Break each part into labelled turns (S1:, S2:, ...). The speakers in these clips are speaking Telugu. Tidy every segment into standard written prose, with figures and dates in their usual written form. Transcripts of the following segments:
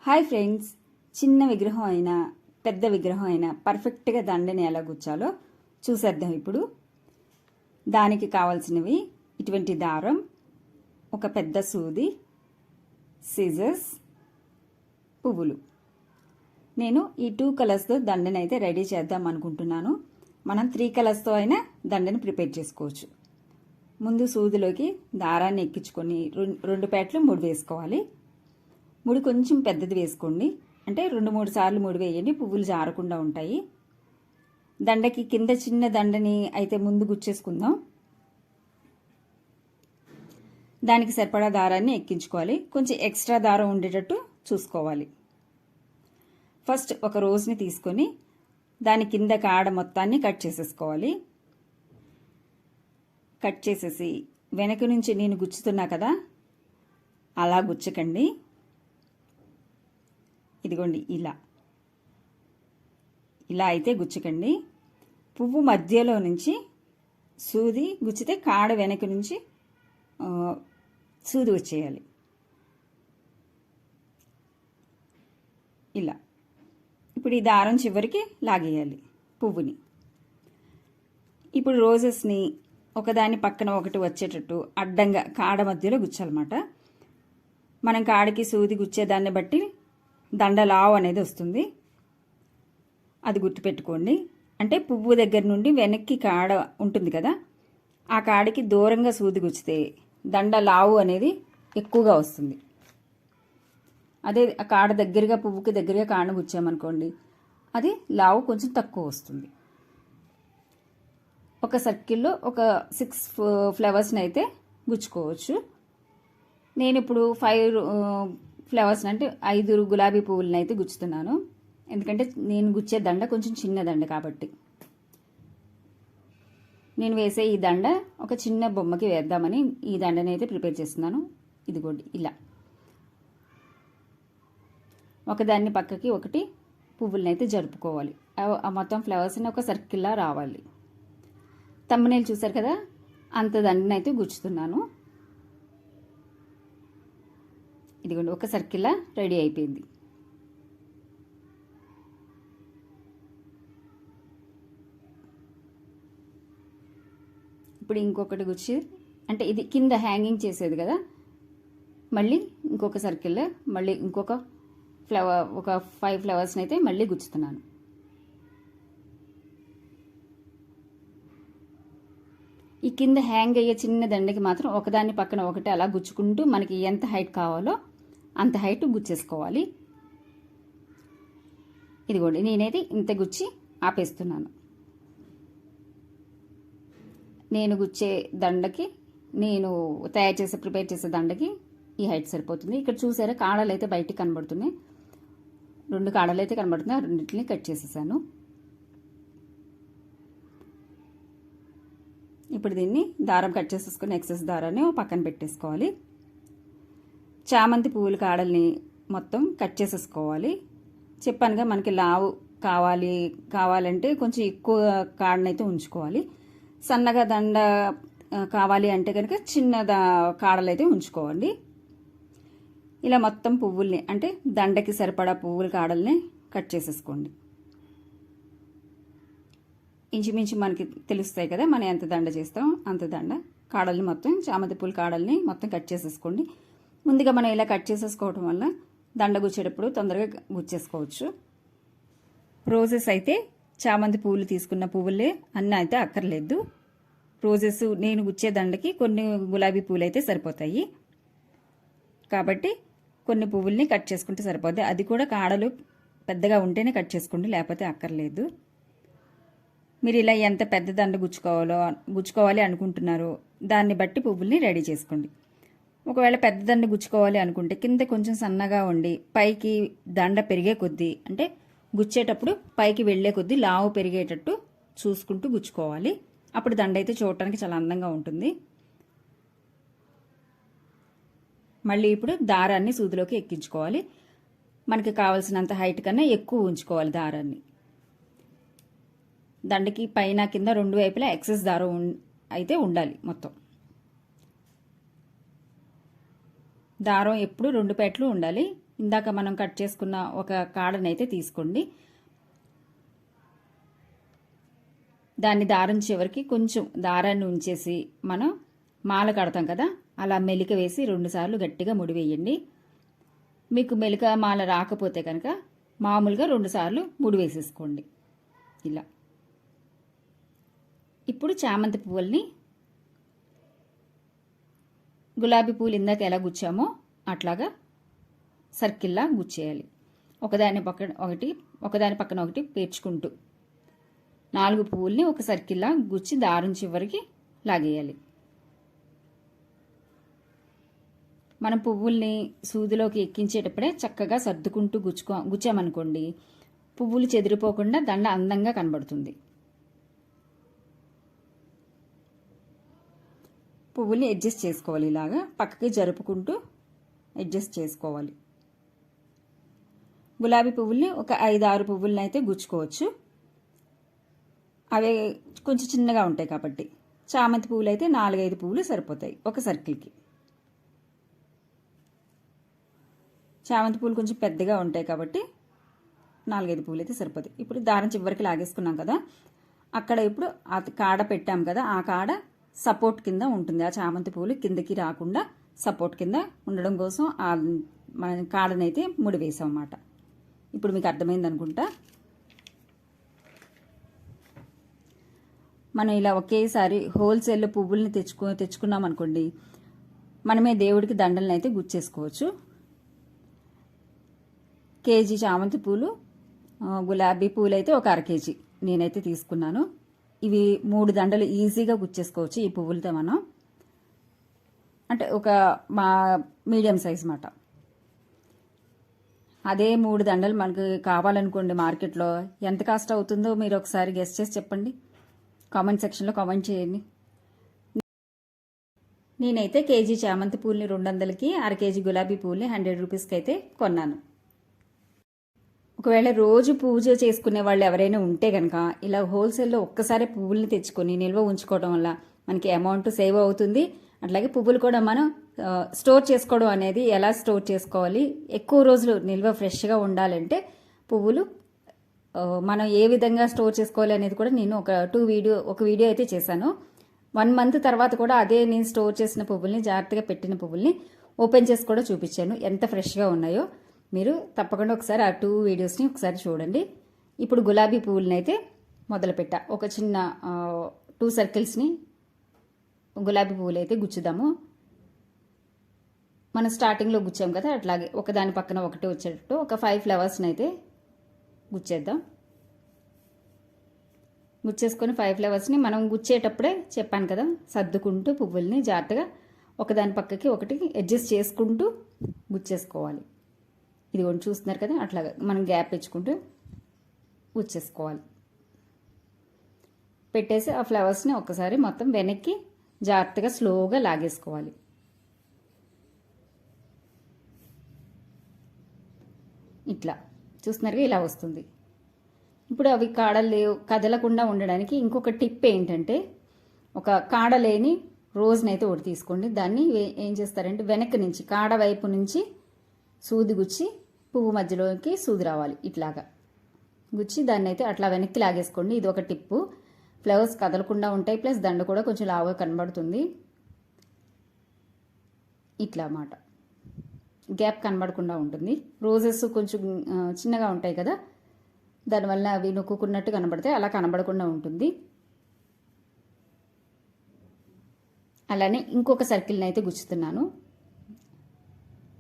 S1: హాయ్ ఫ్రెండ్స్, చిన్న విగ్రహం అయినా పెద్ద విగ్రహం అయినా పర్ఫెక్ట్గా దండని ఎలా గుచ్చాలో చూసేద్దాం. ఇప్పుడు దానికి కావాల్సినవి ఇటువంటి దారం, ఒక పెద్ద సూది, సిజర్స్, పువ్వులు. నేను ఈ 2 కలర్స్తో దండని అయితే రెడీ చేద్దాం అనుకుంటున్నాను. మనం 3 కలర్స్తో అయినా దండని ప్రిపేర్ చేసుకోవచ్చు. ముందు సూదిలోకి దారాన్ని ఎక్కించుకొని 2 పేటలు ముడి వేసుకోవాలి. ముడి కొంచెం పెద్దది వేసుకోండి, అంటే 2-3 సార్లు ముడి వేయండి, పువ్వులు జారకుండా ఉంటాయి. దండకి కింద చిన్న దండని అయితే ముందు గుచ్చేసుకుందాం. దానికి సరిపడా దారాన్ని ఎక్కించుకోవాలి. కొంచెం ఎక్స్ట్రా దారం ఉండేటట్టు చూసుకోవాలి. ఫస్ట్ ఒక రోజుని తీసుకొని దాని కింద కాడ మొత్తాన్ని కట్ చేసేసుకోవాలి. కట్ చేసేసి వెనక నుంచి నేను గుచ్చుతున్నా కదా, అలా గుచ్చకండి. ఇదిగోండి, ఇలా అయితే గుచ్చకండి. పువ్వు మధ్యలో నుంచి సూది గుచ్చితే కాడ వెనక నుంచి సూది వచ్చేయాలి. ఇలా ఇప్పుడు ఈ దారం చివరికి లాగేయాలి పువ్వుని. ఇప్పుడు రోజెస్ని ఒకదాని పక్కన ఒకటి వచ్చేటట్టు అడ్డంగా కాడ మధ్యలో గుచ్చాలన్నమాట. మనం కాడికి సూది గుచ్చేదాన్ని బట్టి దండ లావు అనేది వస్తుంది, అది గుర్తుపెట్టుకోండి. అంటే పువ్వు దగ్గర నుండి వెనక్కి కాడ ఉంటుంది కదా, ఆ కాడికి దూరంగా సూది గుచ్చితే దండ లావు అనేది ఎక్కువగా వస్తుంది. అదే ఆ కాడ దగ్గరగా పువ్వుకి దగ్గరగా కాడ గుచ్చామనుకోండి, అది లావు కొంచెం తక్కువ వస్తుంది. ఒక సర్కిల్లో ఒక 6 ఫ్లవర్స్ని అయితే గుచ్చుకోవచ్చు. నేను ఇప్పుడు 5 ఫ్లవర్స్ అంటే 5 గులాబీ పువ్వులను అయితే గుచ్చుతున్నాను. ఎందుకంటే నేను గుచ్చే దండ కొంచెం చిన్న దండ కాబట్టి. నేను వేసే ఈ దండ ఒక చిన్న బొమ్మకి వేద్దామని ఈ దండని అయితే ప్రిపేర్ చేస్తున్నాను. ఇదిగోండి, ఇలా ఒకదాన్ని పక్కకి ఒకటి పువ్వులను అయితే జరుపుకోవాలి. ఆ మొత్తం ఫ్లవర్స్ని ఒక సర్కిల్లా రావాలి. తమ్మనేలు చూసారు కదా, అంత దండని అయితే గుచ్చుతున్నాను. ఇదిగోండి, ఒక సర్కిల్లా రెడీ అయిపోయింది. ఇప్పుడు ఇంకొకటి గుచ్చి, అంటే ఇది కింద హ్యాంగింగ్ చేసేది కదా, మళ్ళీ ఇంకొక సర్కిల్లో మళ్ళీ ఇంకొక ఫ్లవర్, ఒక 5 ఫ్లవర్స్ని అయితే మళ్ళీ గుచ్చుతున్నాను. ఈ కింద హ్యాంగ్ అయ్యే చిన్న దండకి మాత్రం ఒకదాన్ని పక్కన ఒకటి అలా గుచ్చుకుంటూ మనకి ఎంత హైట్ కావాలో అంత హైట్ గుచ్చేసుకోవాలి. ఇదిగోండి, నేనైతే ఇంత గుచ్చి ఆపేస్తున్నాను. నేను గుచ్చే దండకి, నేను ప్రిపేర్ చేసే దండకి ఈ హైట్ సరిపోతుంది. ఇక్కడ చూసారా, కాడలు అయితే బయటికి కనబడుతున్నాయి. 2 కాడలు అయితే కనబడుతున్నాయి, ఆ రెండింటిని కట్ చేసేసాను. ఇప్పుడు దీన్ని దారం కట్ చేసేసుకొని ఎక్సెస్ దారాన్ని పక్కన పెట్టేసుకోవాలి. చామంతి పువ్వుల కాడల్ని మొత్తం కట్ చేసేసుకోవాలి. చెప్పానుగా, మనకి లావు కావాలంటే కొంచెం ఎక్కువ కాడనైతే ఉంచుకోవాలి. సన్నగా దండ కావాలి అంటే కనుక చిన్న కాడలైతే ఉంచుకోవాలి. ఇలా మొత్తం పువ్వుల్ని, అంటే దండకి సరిపడా పువ్వుల కాడల్ని కట్ చేసేసుకోండి. ఇంచుమించు మనకి తెలుస్తాయి కదా, మనం ఎంత దండ చేస్తాం అంత దండ కాడల్ని మొత్తం, చామంతి పూల కాడల్ని మొత్తం కట్ చేసేసుకోండి. ముందుగా మనం ఇలా కట్ చేసేసుకోవడం వల్ల దండ గుచ్చేటప్పుడు తొందరగా గుచ్చేసుకోవచ్చు. రోజెస్ అయితే చామంతి పువ్వులు తీసుకున్న పువ్వులే అన్నీ అయితే అక్కర్లేదు. రోజెస్ నేను గుచ్చే దండకి కొన్ని గులాబీ పువ్వులు అయితే సరిపోతాయి, కాబట్టి కొన్ని పువ్వుల్ని కట్ చేసుకుంటే సరిపోతాయి. అది కూడా కాడలు పెద్దగా ఉంటేనే కట్ చేసుకోండి, లేకపోతే అక్కర్లేదు. మీరు ఇలా ఎంత పెద్ద దండ గుచ్చుకోవాలి అనుకుంటున్నారో దాన్ని బట్టి పువ్వుల్ని రెడీ చేసుకోండి. ఒకవేళ పెద్ద దండ గుచ్చుకోవాలి అనుకుంటే కింద కొంచెం సన్నగా ఉండి పైకి దండ పెరిగే కొద్దీ, అంటే గుచ్చేటప్పుడు పైకి వెళ్ళే కొద్దీ లావు పెరిగేటట్టు చూసుకుంటూ గుచ్చుకోవాలి. అప్పుడు దండ అయితే చూడటానికి చాలా అందంగా ఉంటుంది. మళ్ళీ ఇప్పుడు దారాన్ని సూదిలోకి ఎక్కించుకోవాలి. మనకి కావాల్సినంత హైట్ కన్నా ఎక్కువ ఉంచుకోవాలి దారాన్ని. దండకి పైన కింద 2 వైపులా ఎక్సెస్ దారం అయితే ఉండాలి. మొత్తం దారం ఎప్పుడు 2 పేటలు ఉండాలి. ఇందాక మనం కట్ చేసుకున్న ఒక కాడనైతే తీసుకోండి. దాన్ని దారం చివరికి కొంచెం దారాన్ని ఉంచేసి మనం మాల కడతాం కదా, అలా మెలిక వేసి 2 సార్లు గట్టిగా ముడివేయండి. మీకు మెలిక మాల రాకపోతే కనుక మామూలుగా 2 సార్లు ముడి వేసేసుకోండి ఇలా. ఇప్పుడు చామంతి పువ్వుల్ని గులాబీ పూలు ఇందాక ఎలా గుచ్చామో అట్లాగా సర్కిల్లా గుచ్చేయాలి. ఒకదాని పక్కన ఒకటి పేర్చుకుంటూ 4 పువ్వుల్ని ఒక సర్కిల్లా గుచ్చి దారం చివరికి లాగేయాలి. మనం పువ్వుల్ని సూదిలోకి ఎక్కించేటప్పుడే చక్కగా సర్దుకుంటూ గుచ్చామనుకోండి, పువ్వులు చెదిరిపోకుండా దండ అందంగా కనబడుతుంది. పువ్వుల్ని అడ్జస్ట్ చేసుకోవాలి, ఇలాగా పక్కకి జరుపుకుంటూ అడ్జస్ట్ చేసుకోవాలి. గులాబీ పువ్వుల్ని ఒక 5-6 పువ్వుల్ని అయితే గుచ్చుకోవచ్చు, అవి కొంచెం చిన్నగా ఉంటాయి కాబట్టి. చామంతి పువ్వులు అయితే 4-5 పువ్వులు సరిపోతాయి ఒక సర్కిల్కి. చామంతి పూలు కొంచెం పెద్దగా ఉంటాయి కాబట్టి 4-5 పువ్వులు అయితే సరిపోతాయి. ఇప్పుడు దారం చివరికి లాగేసుకున్నాం కదా, అక్కడ ఇప్పుడు ఆ కాడ పెట్టాం కదా, ఆ కాడ సపోర్ట్ కింద ఉంటుంది. ఆ చామంతి పువ్వులు కిందకి రాకుండా సపోర్ట్ కింద ఉండడం కోసం మన కాడనైతే ముడి వేసాం అన్నమాట. ఇప్పుడు మీకు అర్థమైంది అనుకుంటా. మనం ఇలా ఒకేసారి హోల్సేల్లో పువ్వుల్ని తెచ్చుకున్నాం అనుకోండి, మనమే దేవుడికి దండలను అయితే గుచ్చేసుకోవచ్చు. కేజీ చామంతి పూలు, గులాబీ పూలు అయితే ఒక 1/2 కేజీ నేనైతే తీసుకున్నాను. ఇవి 3 దండలు ఈజీగా గుచ్చేసుకోవచ్చు ఈ పువ్వులతో మనం. అంటే ఒక మీడియం సైజ్ మాట. అదే 3 దండలు మనకు కావాలనుకోండి మార్కెట్లో ఎంత కాస్ట్ అవుతుందో మీరు ఒకసారి గెస్ చేసి చెప్పండి, కామెంట్ సెక్షన్లో కామెంట్ చేయండి. నేనైతే కేజీ చామంతి పూలని 200కి, 1/2 కేజీ గులాబీ పూలని 100 రూపీస్కి అయితే కొన్నాను. ఒకవేళ రోజు పూజ చేసుకునే వాళ్ళు ఎవరైనా ఉంటే కనుక ఇలా హోల్సేల్లో ఒక్కసారి పువ్వుల్ని తెచ్చుకొని నిల్వ ఉంచుకోవడం వల్ల మనకి అమౌంట్ సేవ్ అవుతుంది. అట్లాగే పువ్వులు కూడా మనం స్టోర్ చేసుకోవడం అనేది ఎలా స్టోర్ చేసుకోవాలి, ఎక్కువ రోజులు నిల్వ ఫ్రెష్గా ఉండాలంటే పువ్వులు మనం ఏ విధంగా స్టోర్ చేసుకోవాలి అనేది కూడా నేను ఒక వీడియో అయితే చేశాను. 1 మంత్ తర్వాత కూడా అదే నేను స్టోర్ చేసిన పువ్వుల్ని, జాగ్రత్తగా పెట్టిన పువ్వుల్ని ఓపెన్ చేసి కూడా చూపించాను ఎంత ఫ్రెష్గా ఉన్నాయో. మీరు తప్పకుండా ఒకసారి ఆ 2 వీడియోస్ని ఒకసారి చూడండి. ఇప్పుడు గులాబీ పువ్వులని అయితే మొదలుపెట్టా. ఒక చిన్న 2 సర్కిల్స్ని గులాబీ పువ్వులు అయితే గుచ్చుదాము. మనం స్టార్టింగ్లో గుచ్చాం కదా, అట్లాగే ఒకదాని పక్కన ఒకటి వచ్చేటట్టు ఒక 5 ఫ్లవర్స్ని అయితే గుచ్చేద్దాం. గుచ్చేసుకొని 5 ఫ్లవర్స్ని మనం గుచ్చేటప్పుడే చెప్పాను కదా, సర్దుకుంటూ పువ్వుల్ని జాగ్రత్తగా ఒకదాని పక్కకి ఒకటి అడ్జస్ట్ చేసుకుంటూ గుచ్చేసుకోవాలి. ఇది కొంచెం చూస్తున్నారు కదా, అట్లాగా మనం గ్యాప్ ఇచ్చుకుంటూ గుచ్చేసుకోవాలి. పెట్టేసి ఆ ఫ్లవర్స్ని ఒక్కసారి మొత్తం వెనక్కి జాగ్రత్తగా స్లోగా లాగేసుకోవాలి. ఇట్లా చూస్తున్నారుగా, ఇలా వస్తుంది. ఇప్పుడు అవి కాడలు కదలకుండా ఉండడానికి ఇంకొక టిప్ ఏంటంటే, ఒక కాడ లేని రోజునైతే ఒకటి తీసుకోండి. దాన్ని ఏం చేస్తారంటే వెనక్కి నుంచి కాడ వైపు నుంచి సూది గుచ్చి పువ్వు మధ్యలోకి సూది రావాలి. ఇట్లాగా గుచ్చి దాన్ని అయితే అట్లా వెనక్కి లాగేసుకోండి. ఇది ఒక టిప్పు. ఫ్లవర్స్ కదలకుండా ఉంటాయి, ప్లస్ దండ కూడా కొంచెం లావుగా కనబడుతుంది. ఇట్లా అన్నమాట, గ్యాప్ కనబడకుండా ఉంటుంది. రోజెస్ కొంచెం చిన్నగా ఉంటాయి కదా, దానివల్ల అవి నొక్కుకున్నట్టు కనబడతాయి, అలా కనబడకుండా ఉంటుంది. అలానే ఇంకొక సర్కిల్ని అయితే గుచ్చుతున్నాను.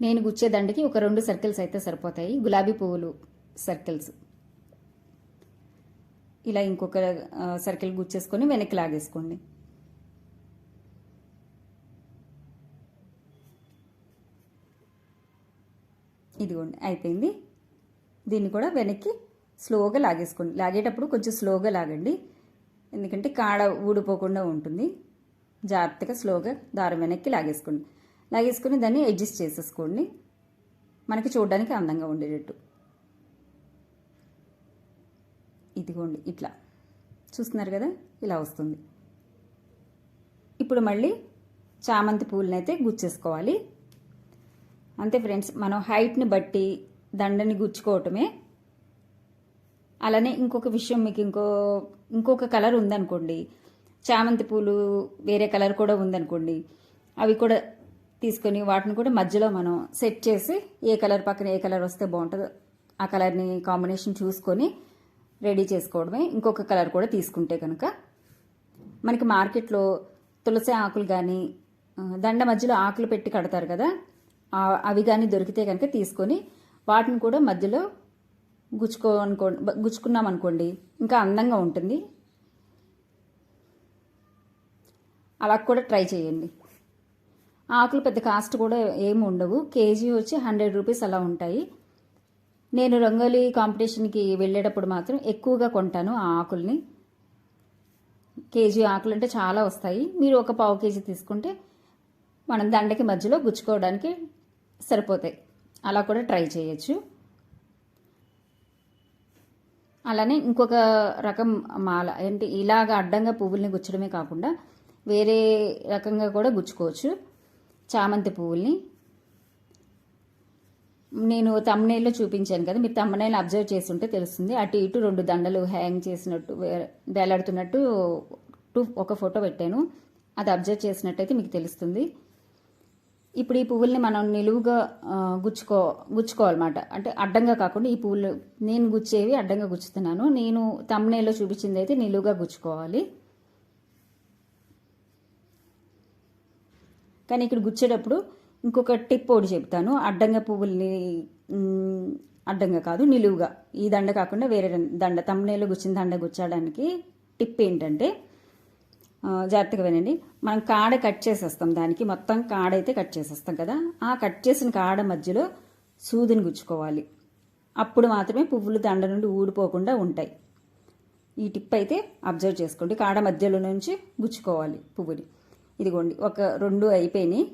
S1: నేను గుచ్చే దండకి ఒక 2 సర్కిల్స్ అయితే సరిపోతాయి, గులాబీ పువ్వులు సర్కిల్స్. ఇలా ఇంకొక సర్కిల్ గుచ్చేసుకొని వెనక్కి లాగేసుకోండి. ఇదిగోండి అయిపోయింది. దీన్ని కూడా వెనక్కి స్లోగా లాగేసుకోండి. లాగేటప్పుడు కొంచెం స్లోగా లాగండి, ఎందుకంటే కాడ ఊడిపోకుండా ఉంటుంది. జాగ్రత్తగా స్లోగా దారం వెనక్కి లాగేసుకోండి. లాగేసుకొని దాన్ని అడ్జస్ట్ చేసేసుకోండి, మనకి చూడడానికి అందంగా ఉండేటట్టు. ఇదిగోండి ఇట్లా చూస్తున్నారు కదా, ఇలా వస్తుంది. ఇప్పుడు మళ్ళీ చామంతి పూలని అయితే గుచ్చేసుకోవాలి. అంతే ఫ్రెండ్స్, మనం హైట్ని బట్టి దండని గుచ్చుకోవటమే. అలానే ఇంకొక విషయం, మీకు ఇంకొక కలర్ ఉందనుకోండి, చామంతి పూలు వేరే కలర్ కూడా ఉందనుకోండి, అవి కూడా తీసుకొని వాటిని కూడా మధ్యలో మనం సెట్ చేసి ఏ కలర్ పక్కన ఏ కలర్ వస్తే బాగుంటుందో ఆ కలర్ని కాంబినేషన్ చూసుకొని రెడీ చేసుకోవడమే. ఇంకొక కలర్ కూడా తీసుకుంటే కనుక మనకి మార్కెట్లో తులసి ఆకులు కానీ దండ మధ్యలో ఆకులు పెట్టి కడతారు కదా, అవి కానీ దొరికితే కనుక తీసుకొని వాటిని కూడా మధ్యలో గుచ్చుకున్నాం అనుకోండి, ఇంకా అందంగా ఉంటుంది. అలా కూడా ట్రై చేయండి. ఆకులు పెద్ద కాస్ట్ కూడా ఏమి ఉండవు, కేజీ వచ్చి 100 రూపీస్ అలా ఉంటాయి. నేను రంగోలీ కాంపిటీషన్కి వెళ్ళేటప్పుడు మాత్రం ఎక్కువగా కొంటాను ఆ ఆకుల్ని. కేజీ ఆకులు అంటే చాలా వస్తాయి. మీరు ఒక పావు కేజీ తీసుకుంటే మనం దండకి మధ్యలో గుచ్చుకోవడానికి సరిపోతాయి. అలా కూడా ట్రై చేయొచ్చు. అలానే ఇంకొక రకం మాల ఏంటి, ఇలాగ అడ్డంగా పువ్వుల్ని గుచ్చడమే కాకుండా వేరే రకంగా కూడా గుచ్చుకోవచ్చు. చామంతి పువ్వుల్ని నేను తమ్నైల్లో చూపించాను కదా, మీరు తమ్నైల్ అబ్జర్వ్ చేస్తుంటే తెలుస్తుంది. అటు ఇటు 2 దండలు హ్యాంగ్ చేసినట్టు వేలాడుతున్నట్టు ఒక ఫోటో పెట్టాను, అది అబ్జర్వ్ చేసినట్టయితే మీకు తెలుస్తుంది. ఇప్పుడు ఈ పువ్వుల్ని మనం నిలువుగా గుచ్చుకోవాలన్నమాట. అంటే అడ్డంగా కాకుండా ఈ పువ్వులు నేను గుచ్చేవి అడ్డంగా గుచ్చుతున్నాను. నేను తమ్నైల్లో చూపించింది అయితే నిలువుగా గుచ్చుకోవాలి. కానీ ఇక్కడ గుచ్చేటప్పుడు ఇంకొక టిప్ ఒకటి చెప్తాను. అడ్డంగా పువ్వుల్ని అడ్డంగా కాదు, నిలువుగా, ఈ దండ కాకుండా వేరే దండ తమ్నైల్లో గుచ్చిన దండ గుచ్చడానికి టిప్ ఏంటంటే, జాగ్రత్తగా వినండి. మనం కాడ కట్ చేసేస్తాం, దానికి మొత్తం కాడ అయితే కట్ చేసేస్తాం కదా, ఆ కట్ చేసిన కాడ మధ్యలో సూదిని గుచ్చుకోవాలి. అప్పుడు మాత్రమే పువ్వులు దండ నుండి ఊడిపోకుండా ఉంటాయి. ఈ టిప్ అయితే అబ్జర్వ్ చేసుకోండి. కాడ మధ్యలో నుంచి గుచ్చుకోవాలి పువ్వుని. ఇదిగోండి, ఒక 2 అయిపోయినాయి.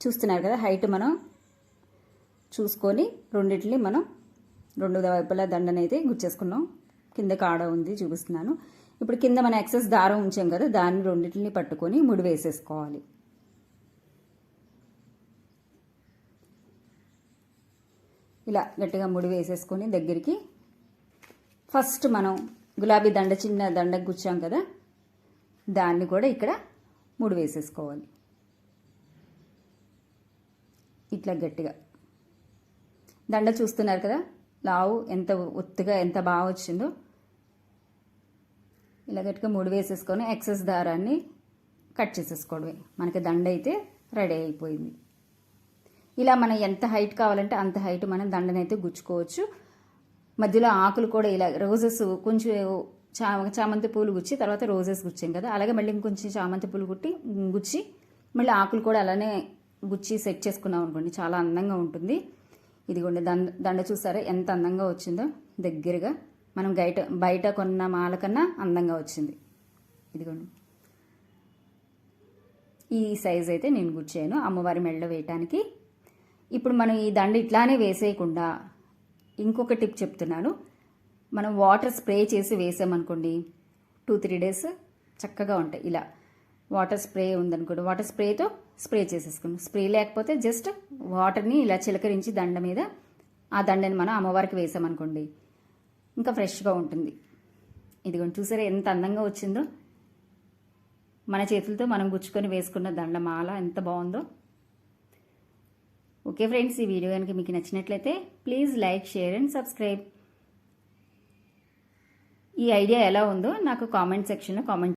S1: చూస్తున్నారు కదా, హైట్ మనం చూసుకొని రెండింటిని మనం 2 వైపులా దండనైతే గుచ్చేసుకున్నాం. కింద కాడ ఉంది చూపిస్తున్నాను. ఇప్పుడు కింద మన ఎక్సెస్ దారం ఉంచాం కదా, దాన్ని రెండింటిని పట్టుకొని ముడి వేసేసుకోవాలి. ఇలా గట్టిగా ముడి వేసేసుకొని దగ్గరికి ఫస్ట్ మనం గులాబీ దండ, చిన్న దండకు గుచ్చాం కదా, దాన్ని కూడా ఇక్కడ ముడి వేసేసుకోవాలి. ఇట్లా గట్టిగా దండ చూస్తున్నారు కదా, లావు ఎంత ఒత్తుగా ఎంత బాగా వచ్చిందో. ఇలా గట్టిగా ముడి వేసేసుకొని ఎక్సెస్ దారాన్ని కట్ చేసేసుకోవడమే. మనకి దండ అయితే రెడీ అయిపోయింది. ఇలా మనం ఎంత హైట్ కావాలంటే అంత హైట్ మనం దండనైతే గుచ్చుకోవచ్చు. మధ్యలో ఆకులు కూడా ఇలా రోజెస్ కొంచెం చామంతి పూలు గుచ్చి తర్వాత రోజెస్ గుచ్చాం కదా, అలాగే మళ్ళీ ఇంకొంచెం చామంతి పూలు గుచ్చి మళ్ళీ ఆకులు కూడా అలానే గుచ్చి సెట్ చేసుకున్నాం అనుకోండి, చాలా అందంగా ఉంటుంది. ఇదిగోండి దండ చూసారా ఎంత అందంగా వచ్చిందో. దగ్గరగా మనం బయట కొన్న మాల కన్నా అందంగా వచ్చింది. ఇదిగోండి, ఈ సైజ్ అయితే నేను గుచ్చాను అమ్మవారి మెడలో వేయటానికి. ఇప్పుడు మనం ఈ దండ ఇట్లానే వేసేయకుండా ఇంకొక టిప్ చెప్తున్నాను. మనం వాటర్ స్ప్రే చేసి వేసామనుకోండి, 2-3 డేస్ చక్కగా ఉంటాయి. ఇలా వాటర్ స్ప్రే ఉందనుకోండి, వాటర్ స్ప్రేతో స్ప్రే చేసేసుకున్నాం. స్ప్రే లేకపోతే జస్ట్ వాటర్ని ఇలా చిలకరించి దండ మీద ఆ దండని మనం అమ్మవారికి వేసామనుకోండి, ఇంకా ఫ్రెష్గా ఉంటుంది. ఇదిగోండి చూసారా ఎంత అందంగా వచ్చిందో. మన చేతులతో మనం గుచ్చుకొని వేసుకున్న దండమాల ఎంత బాగుందో. ఓకే ఫ్రెండ్స్, ఈ వీడియో కనుక మీకు నచ్చినట్లయితే please like, share and subscribe. ఈ ఐడియా ఎలా ఉందో నాకు కామెంట్ సెక్షన్లో కామెంట్